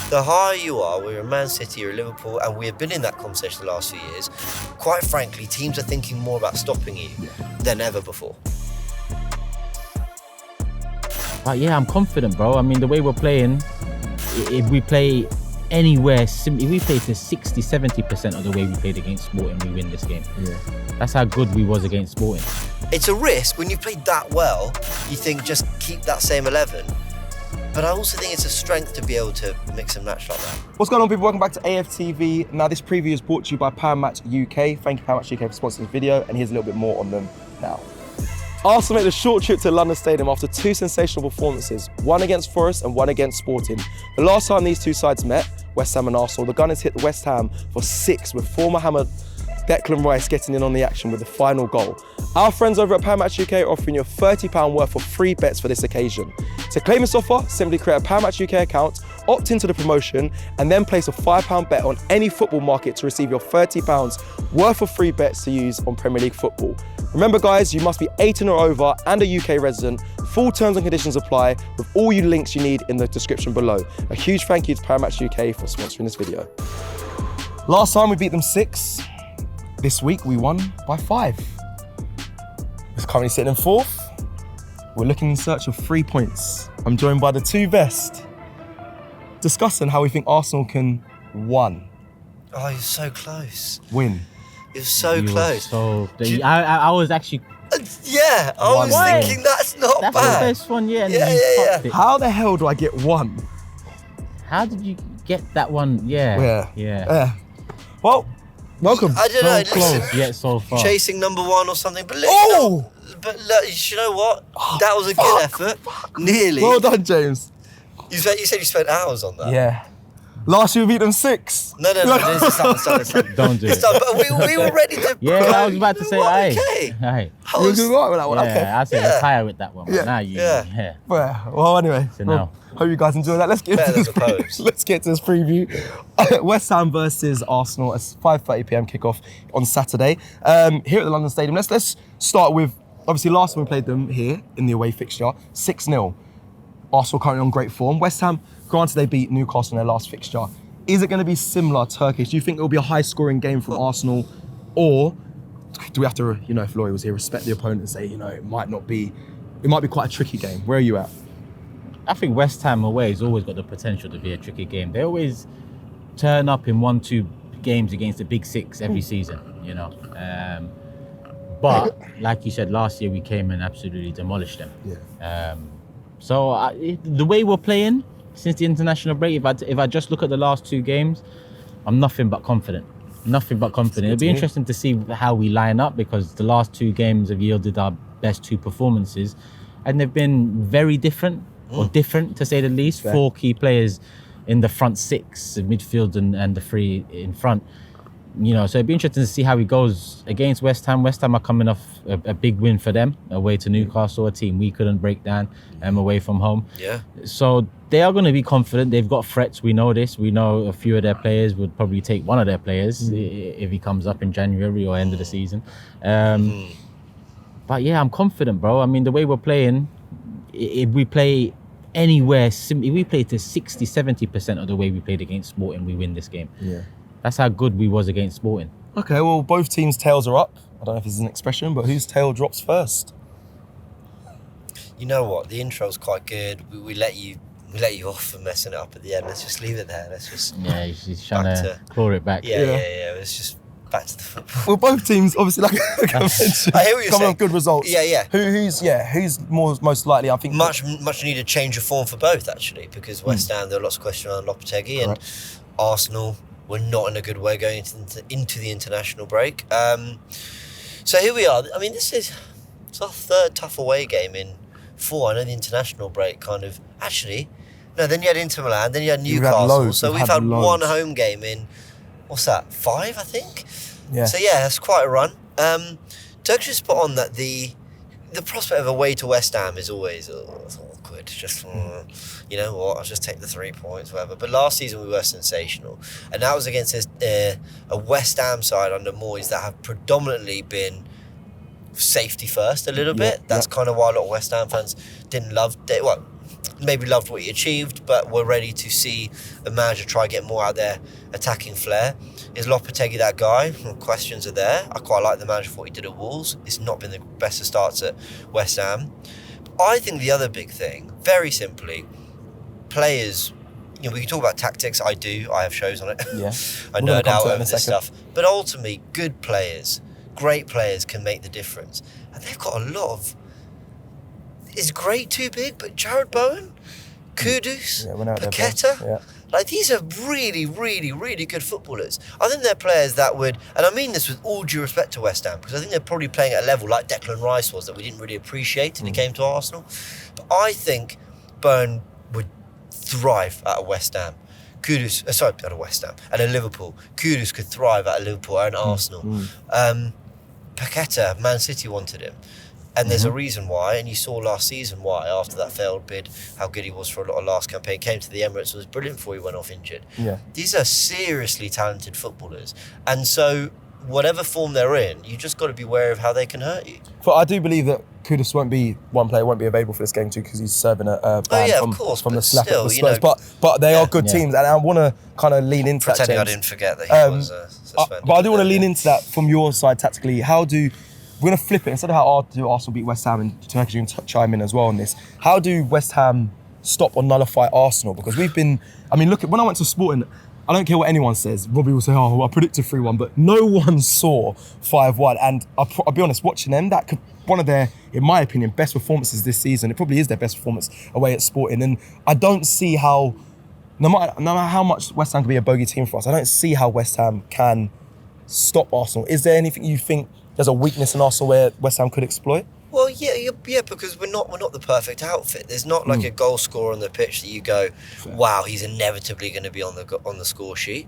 the higher you are, we're a Man City or a Liverpool, and we have been in that conversation the last few years, quite frankly, teams are thinking more about stopping you than ever before. But yeah, I'm confident, bro. I mean, the way we're playing, if we play anywhere, if we play to 60-70% of the way we played against Sporting, we win this game. Yeah. That's how good we was against Sporting. It's a risk. When you played that well, you think just keep that same 11. But I also think it's a strength to be able to mix and match like that. What's going on, people? Welcome back to AFTV. Now, this preview is brought to you by Powermatch UK. Thank you, Powermatch UK, for sponsoring this video, and here's a little bit more on them now. Arsenal made a short trip to London Stadium after two sensational performances, one against Forest and one against Sporting. The last time these two sides met, West Ham and Arsenal, the Gunners hit West Ham for 6, with former Hammer Declan Rice getting in on the action with the final goal. Our friends over at Powermatch UK are offering you £30 worth of free bets for this occasion. To claim this offer, simply create a Powermatch UK account, opt into the promotion, and then place a £5 bet on any football market to receive your £30 worth of free bets to use on Premier League football. Remember, guys, you must be 18 or over and a UK resident. Full terms and conditions apply, with all you links you need in the description below. A huge thank you to Powermatch UK for sponsoring this video. Last time we beat them 6. This week we won by 5. We're currently sitting in 4th. We're looking in search of 3 points. I'm joined by the two best, discussing how we think Arsenal can Oh, you're so close. win. You're so close. I was actually... Yeah, I was thinking that's not That's bad. the first one, yeah. And Yeah, then you yeah, fucked it. How the hell do I get 1? How did you get that one? Yeah. Well, welcome. I don't know. So close Listen, yet so far. chasing number 1 or something. But look, Oh! but look, you know what? That was a good effort. Nearly. Well done, James. You said you spent hours on that. Yeah. Last year we beat them 6. No. This is something. Don't do it. But we were ready to. Yeah, I was about to say, What? hey. Okay. Hey. I You were was- doing right with that one, okay. Yeah, I said Yeah. retire with that one. But Yeah. now you, Yeah. Well, anyway. So now. Hope you guys enjoy that. Let's get Better into than this. proposed. Let's get to this preview. West Ham versus Arsenal. It's 5:30 p.m. kickoff on Saturday. Here at the London Stadium. Let's start with, obviously last time we played them here in the away fixture, 6-0. Arsenal currently on great form. West Ham, granted they beat Newcastle in their last fixture. Is it going to be similar, Turkish? Do you think it will be a high-scoring game from Arsenal, or do we have to, if Laurie was here, respect the opponent and say, it might be quite a tricky game? Where are you at? I think West Ham away has always got the potential to be a tricky game. They always turn up in 1-2 games against the big 6 every season, But like you said, last year we came and absolutely demolished them. Yeah. The way we're playing since the international break, if I just look at the last 2 games, I'm nothing but confident. It'll be interesting to see how we line up, because the last 2 games have yielded our best 2 performances, and they've been very different, or different to say the least. Fair. 4 key players in the front 6, the midfield and the 3 in front. So it'd be interesting to see how he goes against West Ham. West Ham are coming off a big win for them, away to Newcastle, a team we couldn't break down, away from home. Yeah. So they are going to be confident. They've got threats. We know this. We know a few of their players would probably take one of their players if he comes up in January or end of the season. But yeah, I'm confident, bro. I mean, the way we're playing, if we play anywhere, if we play to 60-70% of the way we played against Sporting, we win this game. Yeah. That's how good we was against Sporting. Okay, well, both teams' tails are up. I don't know if this is an expression, but whose tail drops first? You know what? The intro's quite good. We let you off for messing it up at the end. Let's just leave it there. Let's just. Yeah, he's trying to claw it back. Yeah. Let's just back to the football. Well, both teams, obviously, like I mentioned, I hear what you're coming saying. off good results. Yeah. Who's most likely? I think Much needed change of form for both, actually, because West Ham, there were lots of questions around Lopetegui, and Arsenal were not in a good way going into the international break. So here we are. I mean, it's our 3rd tough away game in 4. I know the international break kind of... Actually, no, then you had Inter Milan, then you had Newcastle. So we've had one home game in, what's that, 5, I think? Yeah. So yeah, that's quite a run. Doug's just spot on that the prospect of away to West Ham is always it's awkward. Just, you know what, I'll just take the 3 points, whatever. But last season we were sensational. And that was against a West Ham side under Moyes that have predominantly been safety first a little bit. That's kind of why a lot of West Ham fans didn't love... maybe loved what he achieved, but were ready to see the manager try get more out of their attacking flair. Is Lopetegui that guy? Well, questions are there. I quite like the manager for what he did at Wolves. It's not been the best of starts at West Ham. I think the other big thing, very simply, players, we can talk about tactics. I have shows on it. Yeah. I nerd out over this stuff. But ultimately, good players, great players can make the difference. And they've got a lot of... Is great too big? But Jared Bowen, Kudus, Paqueta... Like, these are really, really, really good footballers. I think they're players that would, and I mean this with all due respect to West Ham, because I think they're probably playing at a level like Declan Rice was that we didn't really appreciate when he came to Arsenal. But I think Bowen would thrive at a West Ham. Kudus, at a West Ham, and a Liverpool. Kudus could thrive at a Liverpool or an Arsenal. Paqueta, Man City wanted him. And there's a reason why, and you saw last season why, after that failed bid, how good he was for a lot of last campaign. Came to the Emirates, was brilliant before he went off injured. Yeah. These are seriously talented footballers. And so, whatever form they're in, you just got to be aware of how they can hurt you. But I do believe that Kudus won't be available for this game too, because he's serving a ban from the slap of the Spurs. But they are good teams, and I want to kind of lean into Pretending that, James. I didn't forget that he was suspended. But I do want to lean into that from your side tactically. We're going to flip it. Instead of how Arsenal beat West Ham, and Turkish you can chime in as well on this, how do West Ham stop or nullify Arsenal? Because we've been, look, when I went to Sporting, I don't care what anyone says. Robbie will say, oh, I predicted 3-1, but no one saw 5-1. And I'll be honest, watching them, that could one of their, in my opinion, best performances this season. It probably is their best performance away at Sporting. And I don't see how, no matter how much West Ham can be a bogey team for us, I don't see how West Ham can stop Arsenal. Is there anything you think there's a weakness in Arsenal where West Ham could exploit? Well, yeah, because we're not the perfect outfit. There's not like a goal scorer on the pitch that you go, wow, he's inevitably going to be on the score sheet.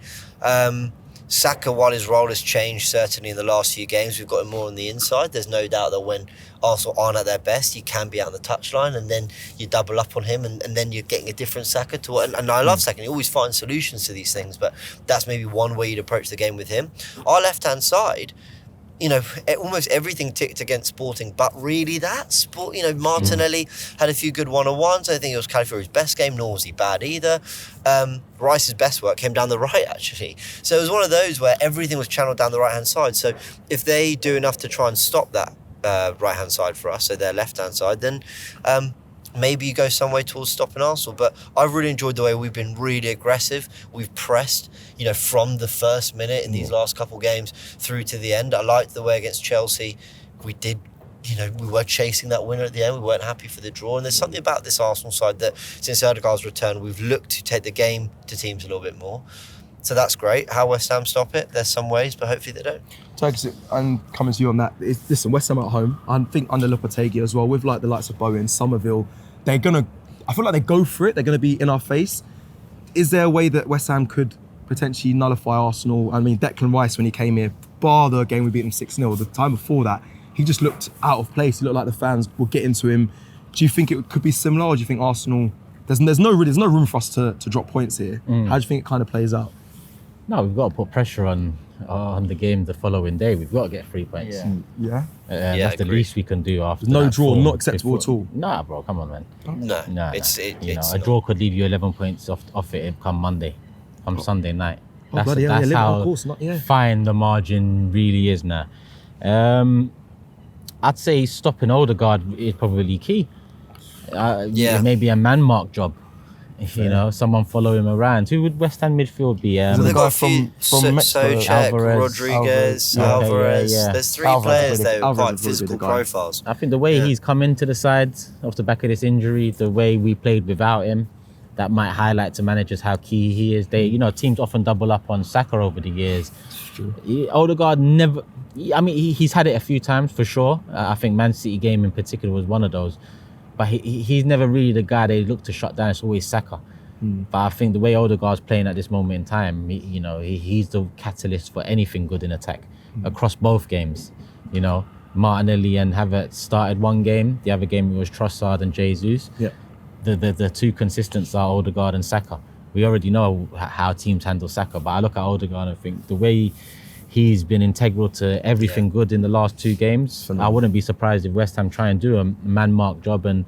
Saka, while his role has changed certainly in the last few games, we've got him more on the inside. There's no doubt that when Arsenal aren't at their best, he can be out on the touchline, and then you double up on him, and then you're getting a different Saka to what. And I love Saka. He always finds solutions to these things, but that's maybe one way you'd approach the game with him. Our left-hand side, almost everything ticked against Sporting, but really Martinelli had a few good one-on-ones. I think it was Calafiori's best game, nor was he bad either. Rice's best work came down the right, actually. So it was one of those where everything was channeled down the right-hand side. So if they do enough to try and stop that right-hand side for us, so their left-hand side, then maybe you go some way towards stopping Arsenal. But I've really enjoyed the way we've been really aggressive. We've pressed, from the first minute in these last couple games through to the end. I liked the way against Chelsea we did, we were chasing that winner at the end. We weren't happy for the draw. And there's something about this Arsenal side that since Odegaard's return, we've looked to take the game to teams a little bit more. So that's great. How West Ham stop it? There's some ways, but hopefully they don't. So I'm coming to you on that. Listen, West Ham at home, I think under Lopetegui as well, with like the likes of Bowen, Somerville, I feel like they go for it. They're going to be in our face. Is there a way that West Ham could potentially nullify Arsenal? Declan Rice, when he came here, bar the game we beat them 6-0, the time before that, he just looked out of place. He looked like the fans would get into him. Do you think it could be similar, or do you think Arsenal, there's no room for us to drop points here? How do you think it kind of plays out? No, we've got to put pressure on the game the following day. We've got to get 3 points. That's the least we can do after. No draw, not acceptable at all. Nah, bro, come on, man. No. A draw could leave you 11 points off it come Monday, Sunday night. That's how fine the margin really is now. I'd say stopping Odegaard is probably key. Maybe a man mark job. Someone follow him around. Who would West Ham midfield be? They've got from Mexico, Rodriguez, Alvarez. There's 3 players there with quite physical profiles. I think the way he's come into the side off the back of this injury, the way we played without him, that might highlight to managers how key he is. Teams often double up on Saka over the years. Odegaard never. He's had it a few times for sure. I think Man City game in particular was one of those. But he's never really the guy they look to shut down. It's always Saka. But I think the way Odegaard's playing at this moment in time, he's the catalyst for anything good in attack across both games. Martinelli and Havertz started one game. The other game it was Trossard and Jesus. Yeah. The two consistents are Odegaard and Saka. We already know how teams handle Saka, but I look at Odegaard and think the way he's been integral to everything good in the last 2 games. I wouldn't be surprised if West Ham try and do a man-mark job and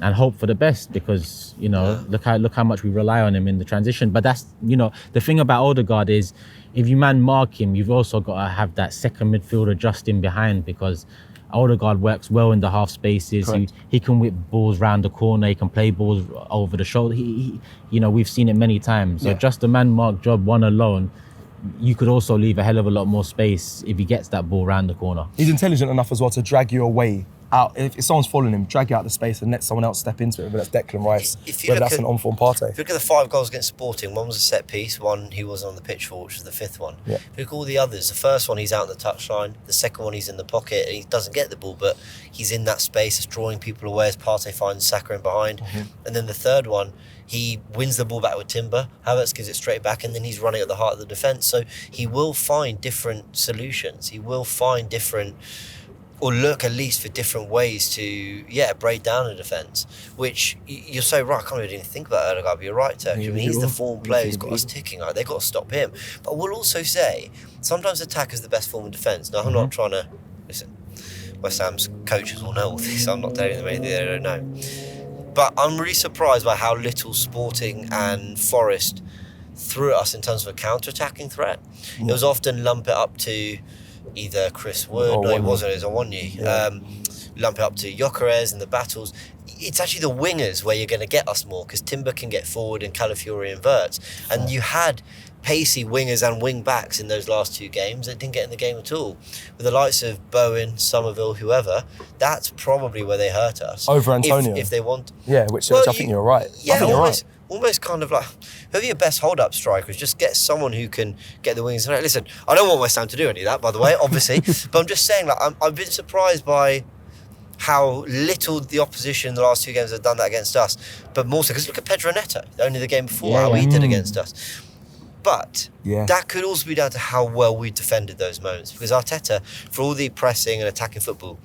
and hope for the best, because look how much we rely on him in the transition. But that's the thing about Odegaard is, if you man mark him, you've also got to have that second midfielder just in behind, because Odegaard works well in the half spaces. He can whip balls round the corner. He can play balls over the shoulder. He we've seen it many times. So just a man mark job, one alone, you could also leave a hell of a lot more space if he gets that ball round the corner. He's intelligent enough as well to drag you away out. If someone's following him, drag you out the space and let someone else step into it, whether that's Declan Rice, whether that's an on-form Partey. If you look at the 5 goals against Sporting, one was a set piece, one he wasn't on the pitch for, which was the 5th one. Yeah. If you look at all the others, the first one he's out on the touchline, the second one he's in the pocket and he doesn't get the ball, but he's in that space, it's drawing people away as Partey finds Saka in behind. And then the third one, he wins the ball back with Timber, Havertz gives it straight back, and then he's running at the heart of the defence. So he will find different solutions. He will find different, or look at least for different ways to, break down a defence, which you're so right, I can't really even think about Odegaard, but you're right, Turk. I mean, he's the form player who's got us ticking, right? They've got to stop him. But I will also say, sometimes attack is the best form of defence. Now, I'm not trying to, listen, West Ham's coaches will know all this, I'm not telling them anything they don't know. But I'm really surprised by how little Sporting and Forest threw at us in terms of a counter-attacking threat. It was often lump it up to either Chris Wood, it was Onwonyi, lump it up to Gyökeres in the battles. It's actually the wingers where you're going to get us more, because Timber can get forward and Calafiori inverts. And you had pacey wingers and wing backs in those last 2 games that didn't get in the game at all. With the likes of Bowen, Somerville, whoever, that's probably where they hurt us. Over Antonio. If they want. Yeah, which I think you're right. Yeah, almost kind of like, whoever your best hold-up strikers, just get someone who can get the wings. Listen, I don't want West Ham to do any of that, by the way, obviously, but I'm just saying, like, I've been surprised by how little the opposition in the last 2 games have done that against us, but more so, because look at Pedro Neto, only the game before, how he did against us. But that could also be down to how well we defended those moments, because Arteta, for all the pressing and attacking football,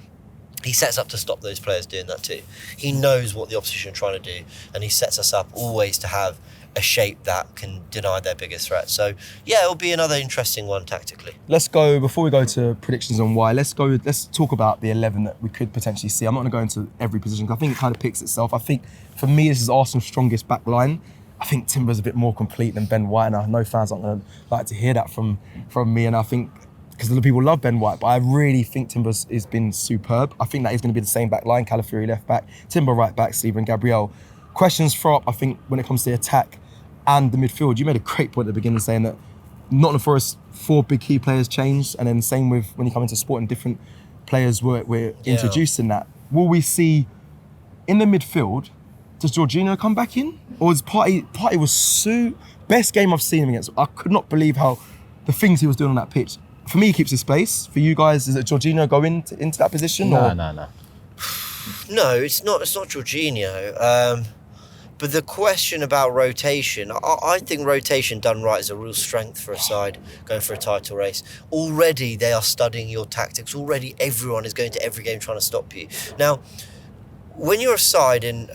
he sets up to stop those players doing that too. He knows what the opposition are trying to do, and he sets us up always to have a shape that can deny their biggest threat. So, it'll be another interesting one tactically. Let's go, before we go to predictions on why, let's talk about the 11 that we could potentially see. I'm not going to go into every position, because I think it kind of picks itself. I think, for me, this is Arsenal's strongest back line. I think Timber's a bit more complete than Ben White, and I know fans aren't going to like to hear that from me, and I think, because a lot of people love Ben White, but I really think Timber's has been superb. I think that is going to be the same back line, Calafiori left back, Timber right back, Saliba and Gabriel. Questions for up, I think, when it comes to the attack and the midfield. You made a great point at the beginning saying that Nottingham Forest 4 big key players changed, and then same with when you come into sport and different players were introduced in that. Will we see in the midfield, does Jorginho come back in? Or is Partey was best game I've seen him against. I could not believe how the things he was doing on that pitch. For me, he keeps his space. For you guys, is it Jorginho go into that position? No. No, it's not Jorginho. But the question about rotation, I think rotation done right is a real strength for a side going for a title race. Already they are studying your tactics. Already everyone is going to every game trying to stop you. Now, when you're a side in,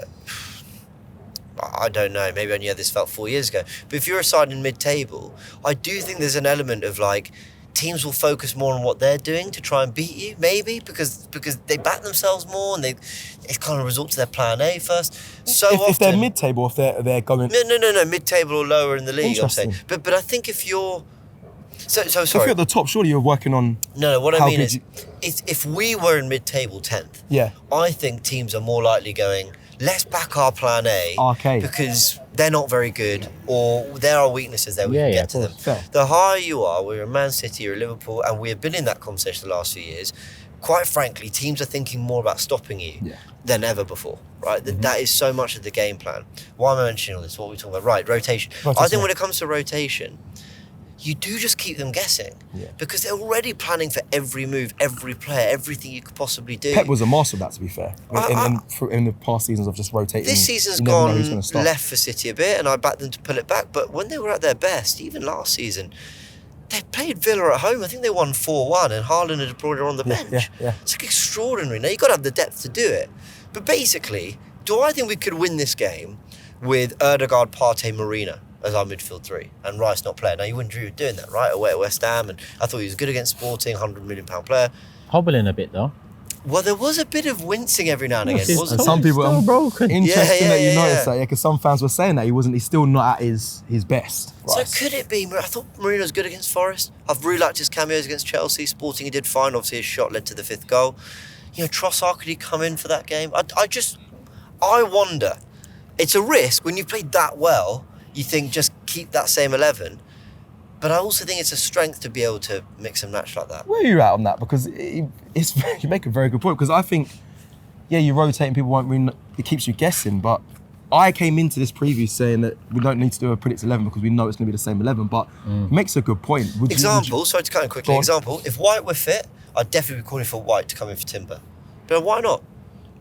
I don't know, maybe I only had this felt 4 years ago, but if you're a side in mid-table, I do think there's an element of like, teams will focus more on what they're doing to try and beat you, maybe, because they back themselves more and it kind of results to their plan A first. If they're mid-table, if they're going... No, mid-table or lower in the league, I'm saying. But I think if you're... So sorry. If you're at the top, surely you're working on... No, what I mean is, if we were in mid-table 10th, I think teams are more likely going, let's back our plan A, because they're not very good, or there are weaknesses there, we can get to them. Fair. The higher you are, we're a Man City or a Liverpool, and we have been in that conversation the last few years, quite frankly, teams are thinking more about stopping you than ever before, right? That is so much of the game plan. Why am I mentioning all this? What are we talking about? Right, rotation. I think when it comes to rotation, you do just keep them guessing, because they're already planning for every move, every player, everything you could possibly do. Pep was a master of that, to be fair, in the past seasons of just rotating. This season's gone left for City a bit, and I backed them to pull it back, but when they were at their best, even last season, they played Villa at home. I think they won 4-1, and Haaland and De Bruyne are on the bench. It's like extraordinary. Now, you've got to have the depth to do it. But basically, do I think we could win this game with Odegaard, Partey, Marina as our midfield 3 and Rice not playing? Now, you wouldn't dream of doing that, right? Away at West Ham, and I thought he was good against Sporting, £100 million player. Hobbling a bit though. Well, there was a bit of wincing every now and again, His wasn't And there? some people, still broken. interesting that you Yeah. noticed that, because some fans were saying that he's still not at his best. So Rice. could it be? I thought Mourinho's good against Forest. I've really liked his cameos against Chelsea. Sporting, he did fine. Obviously, his shot led to the 5th goal. You know, Trossard, could he come in for that game? I wonder. It's a risk when you've played that well. You think just keep that same 11. But I also think it's a strength to be able to mix and match like that. Where are you at on that? Because you make a very good point. Because I think, yeah, you rotating people won't really, it keeps you guessing. But I came into this preview saying that we don't need to do a predicted 11 because we know it's going to be the same 11. But it makes a good point. Sorry to cut in quickly. Example, if White were fit, I'd definitely be calling for White to come in for Timber. But why not?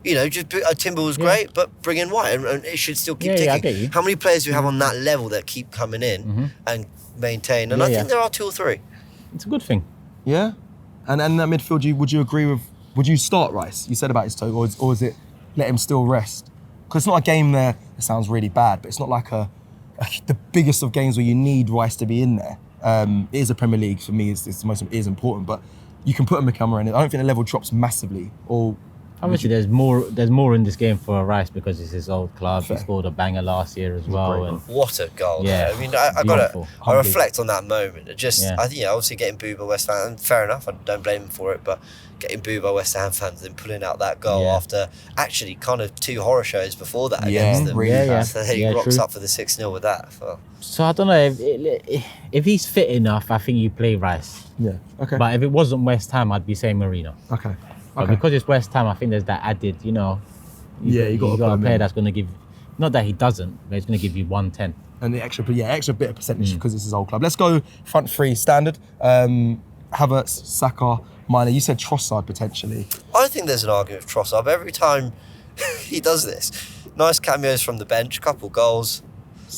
You know, just Timber was great, but bring in White and it should still keep ticking. I get you. How many players do you have on that level that keep coming in and maintain? And I think there are 2 or 3. It's a good thing. Yeah? And in that midfield, would you agree with, would you start Rice? You said about his toe, or is it let him still rest? Because it's not a game there, it sounds really bad, but it's not like the biggest of games where you need Rice to be in there. It is a Premier League, for me, it's it is important, but you can put a McCalmer in it. I don't think the level drops massively, or Obviously, there's more in this game for Rice because it's his old club. Fair. He scored a banger last year as well. And What a goal! Yeah. Yeah, I mean, I Beautiful. reflect on that moment. I think, obviously getting booed by West Ham, and fair enough. I don't blame him for it, but getting booed by West Ham fans and pulling out that goal after actually kind of 2 horror shows before that against them. really bad. So he rocks up for the 6-0 with that. so I don't know if he's fit enough. I think you play Rice. yeah, okay, But if it wasn't West Ham, I'd be saying Mourinho. okay. But because it's West Ham, I think there's that added, you got a player that's going to give, not that he doesn't, but he's going to give you 110. And the extra bit of percentage because it's his old club. Let's go front 3 standard. Havertz, Saka, Mane. You said Trossard potentially. I think there's an argument for Trossard. But every time he does this, nice cameos from the bench, couple goals,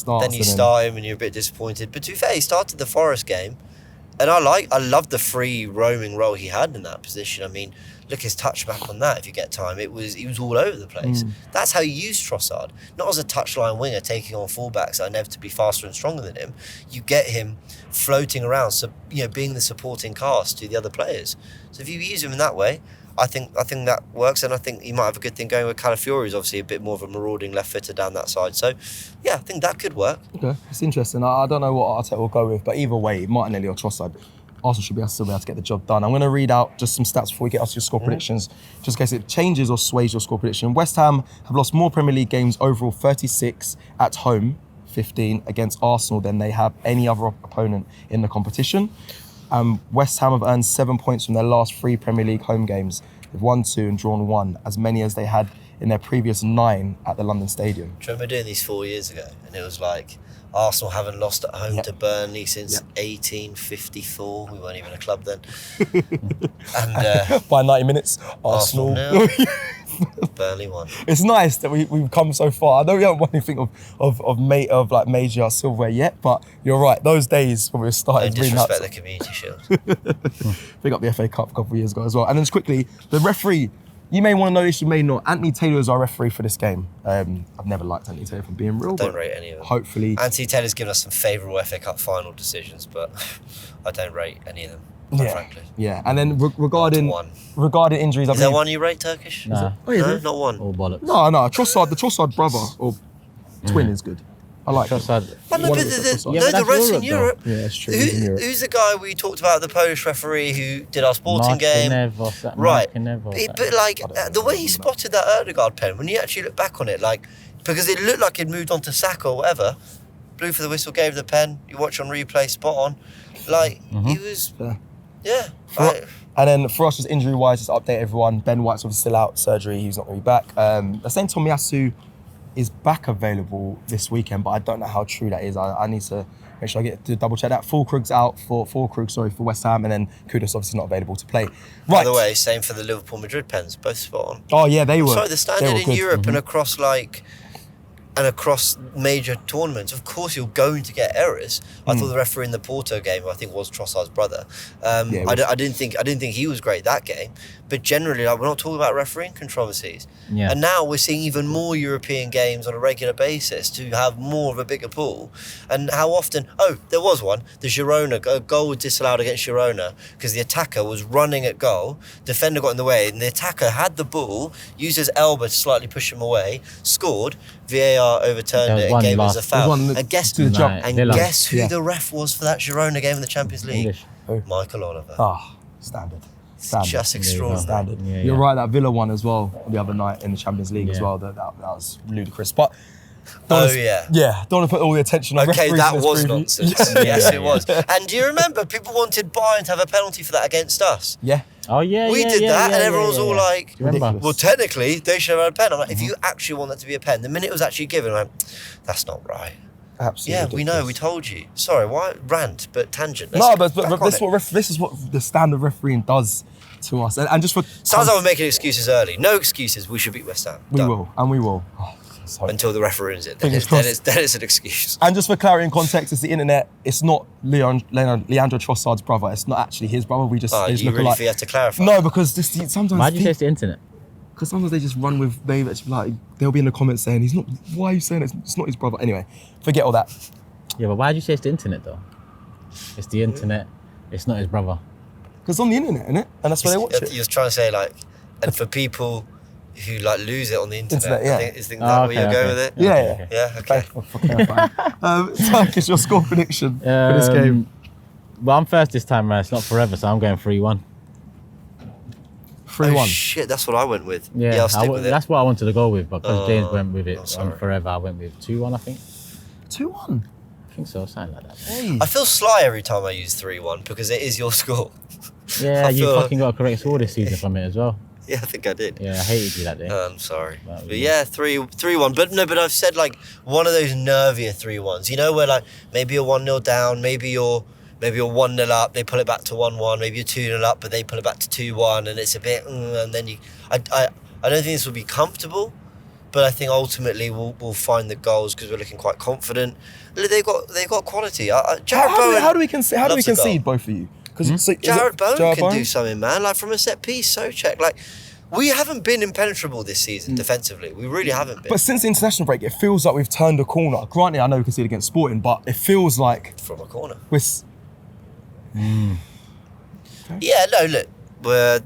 then you start him and you're a bit disappointed. But to be fair, he started the Forest game, and I loved the free roaming role he had in that position. I mean, look his touchback on that. If you get time, he was all over the place. That's how you use Trossard, not as a touchline winger taking on fullbacks that are inevitably faster and stronger than him. You get him floating around, so being the supporting cast to the other players. So if you use him in that way, I think that works, and I think he might have a good thing going with Calafiori, who's obviously a bit more of a marauding left footer down that side. So yeah, I think that could work. Okay, it's interesting. I don't know what Arteta will go with, but either way, Martinelli or Trossard, Arsenal should still be able to get the job done. I'm going to read out just some stats before we get us to your score predictions, just in case it changes or sways your score prediction. West Ham have lost more Premier League games overall, 36 at home, 15 against Arsenal than they have any other opponent in the competition. West Ham have earned 7 points from their last 3 Premier League home games. They've won 2 and drawn 1, as many as they had in their previous 9 at the London Stadium. Do you remember doing these 4 years ago? And it was like, Arsenal haven't lost at home to Burnley since 1854. We weren't even a club then. And by 90 minutes, Arsenal. Burnley won. It's nice that we've come so far. I know we haven't won anything of like major silverware yet, but you're right. Those days when we were starting, Don't disrespect the Community Shield. Pick up the FA Cup a couple of years ago as well. And then just quickly, the referee. You may want to know this, you may not. Anthony Taylor is our referee for this game. I've never liked Anthony Taylor, from being real. Don't rate any of them. Hopefully. Anthony Taylor's given us some favourable FA Cup final decisions, but I don't rate any of them, frankly. Yeah, and then regarding injuries, Is there one you rate, Turkish? Nah. Oh, yeah, No, not one. All bollocks. No, the Trossard brother or twin is good. I like Trossard. him. No, One but of the Trossard. Yeah, but the that's refs in Europe, Europe. Yeah, it's true. He's in Europe. Who's the guy we talked about, the Polish referee who did our sporting game? Right. But like, the way he spotted that Erdegaard pen, when you actually look back on it, like, because it looked like he'd moved on to Saka or whatever, blew for the whistle, gave the pen, you watch on replay, spot on. Like, he was, And then for us, just injury-wise, just update everyone. Ben White's obviously still out, surgery, he's not going to be back. They're saying Tomiyasu is back available this weekend, but I don't know how true that is. I need to make sure I get to double check that. Fulkrug's out for West Ham, and then Kudus obviously not available to play. By the way, same for the Liverpool Madrid pens, both spot on. Oh yeah, they were. Sorry, the standard in Europe and across like and across major tournaments, of course you're going to get errors. I thought the referee in the Porto game, I think was Trossard's brother. I didn't think he was great that game. But generally, like, we're not talking about refereeing controversies. Yeah. And now we're seeing even more European games on a regular basis to have more of a bigger pool. And how often? Oh, there was one. The Girona a goal was disallowed against Girona because the attacker was running at goal. Defender got in the way, and the attacker had the ball, used his elbow to slightly push him away, scored. VAR overturned it and gave us a foul. And guess who the ref was for that Girona game in the Champions League? English. Michael Oliver. Standard. Just extraordinary. Standard. Yeah, You're right, that Villa one as well the other night in the Champions League as well. That was ludicrous. But don't want to put all the attention on Okay, referees that in this was preview. nonsense. Yes, it was. And do you remember people wanted Bayern to have a penalty for that against us? Yeah. Oh yeah, We did that, and everyone was all like, Do you remember? well, technically, they should have had a pen. I'm like, if you actually want that to be a pen, the minute it was actually given, I went, that's not right. Absolutely. Yeah, ridiculous. we know, we told you. Sorry, why rant, but tangent. No, but Back on this is what the standard refereeing does to us. And just for... Sounds like we're making excuses early. No excuses, we should beat West Ham. We Done. will. Oh, sorry. Until the referee ruins it. Then Fingers it's an excuse. And just for clarity and context, it's the internet. It's not Leandro Trossard's brother. It's not actually his brother. We just, they just you look really alike. feel you have to clarify? No, because sometimes... Why'd you say it's the internet? Because sometimes they just run with... they'll be in the comments saying, he's not... Why are you saying it's not his brother? Anyway, forget all that. Yeah, but why'd you say it's the internet though? It's the internet. It's not his brother. Because it's on the internet, innit? And that's where they watch it. You was trying to say, like, and for people who, like, lose it on the internet, yeah. I think that where you're going with it? Yeah. Yeah, okay. Thanks for clarifying. Turkish, your score prediction for this game? Well, I'm first this time, man. It's not forever, so I'm going 3-1. 3-1. Oh, shit, that's what I went with. Yeah, I'll stick with it. that's what I wanted to go with, but because James went with it sorry. on forever, I went with 2-1, I think. 2-1? I think so, something like that. Hey. I feel sly every time I use 3-1 because it is your score. Yeah, I you feel fucking got a correct score this season from it as well. Yeah, I think I did. Yeah, I hated you that day. I'm sorry. That was But yeah, 3-1. But I've said like one of those nervier 3-1s. You know, where like maybe you're 1-0 down, maybe you're 1-0 up, they pull it back to 1-1, maybe you're 2-0 up, but they pull it back to 2-1, and it's a bit, and then I don't think this will be comfortable, but I think ultimately we'll find the goals because we're looking quite confident. They've got quality. Jared Bowen. How do we concede both of you? Because Jared Bowen can do something, man. Like from a set piece, Souček. Like we haven't been impenetrable this season defensively. We really haven't been. But since the international break, it feels like we've turned a corner. Granted, I know we conceded against Sporting, but it feels like from a corner. Yeah, no, look,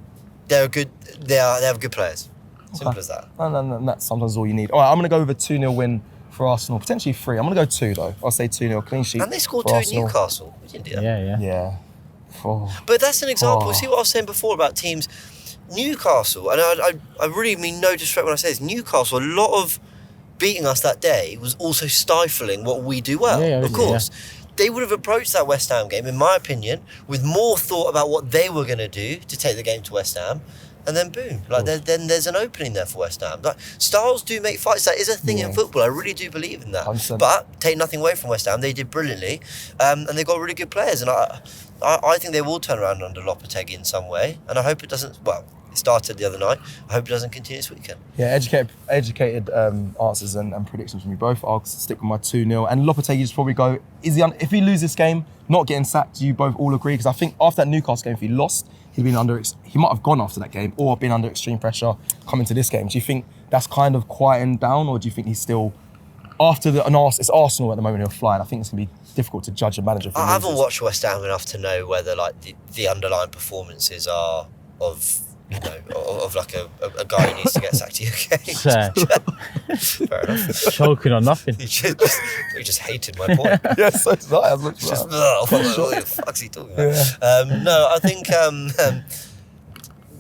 they're good. They have good players. Simple as that. And that's sometimes all you need. All right, I'm going to go with a 2-0 win for Arsenal. Potentially 3. I'm going to go 2 though. I'll say 2-0 clean sheet. And they scored for 2 at Arsenal. Newcastle. We didn't do that. Yeah. Yeah. Oh. But that's an example. See what I was saying before about teams. Newcastle, and I really mean no disrespect when I say this, Newcastle, a lot of beating us that day was also stifling what we do well. Yeah, of course. They would have approached that West Ham game, in my opinion, with more thought about what they were going to do to take the game to West Ham. And then boom, like then there's an opening there for West Ham. Like styles do make fights. That is a thing in football. I really do believe in that. 100%. But take nothing away from West Ham. They did brilliantly, and they got really good players. And I think they will turn around under Lopetegui in some way. And I hope it doesn't. Well, it started the other night. I hope it doesn't continue this weekend. Yeah, educated answers and predictions from you both. I'll stick with my 2-0. And Lopetegui just probably go, if he loses this game, not getting sacked, do you both all agree? Because I think after that Newcastle game, if he lost, he might have gone after that game or been under extreme pressure coming to this game. Do you think that's kind of quieting down, or do you think he's still, it's Arsenal at the moment, he'll fly, and I think it's going to be difficult to judge a manager for I haven't watched West Ham enough to know whether like the underlying performances are of... of like a guy who needs to get sacked. Okay. Fair enough. Choking on nothing. You just hated my point. Yes, so did I. What the fuck's he talking about? No, I think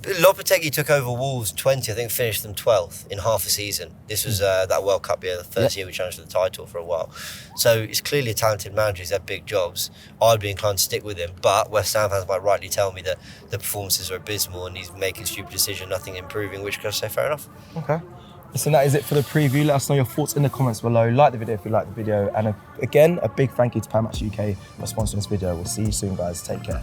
Lopetegui took over Wolves 20, I think finished them 12th in half a season. This was that World Cup year, the first year we challenged for the title for a while. So he's clearly a talented manager, he's had big jobs. I'd be inclined to stick with him, but West Ham fans might rightly tell me that the performances are abysmal and he's making stupid decisions, nothing improving, which can I say fair enough. Okay. Listen, that is it for the preview. Let us know your thoughts in the comments below. Like the video if you like the video. And again, a big thank you to Power Match UK for sponsoring this video. We'll see you soon, guys. Take care.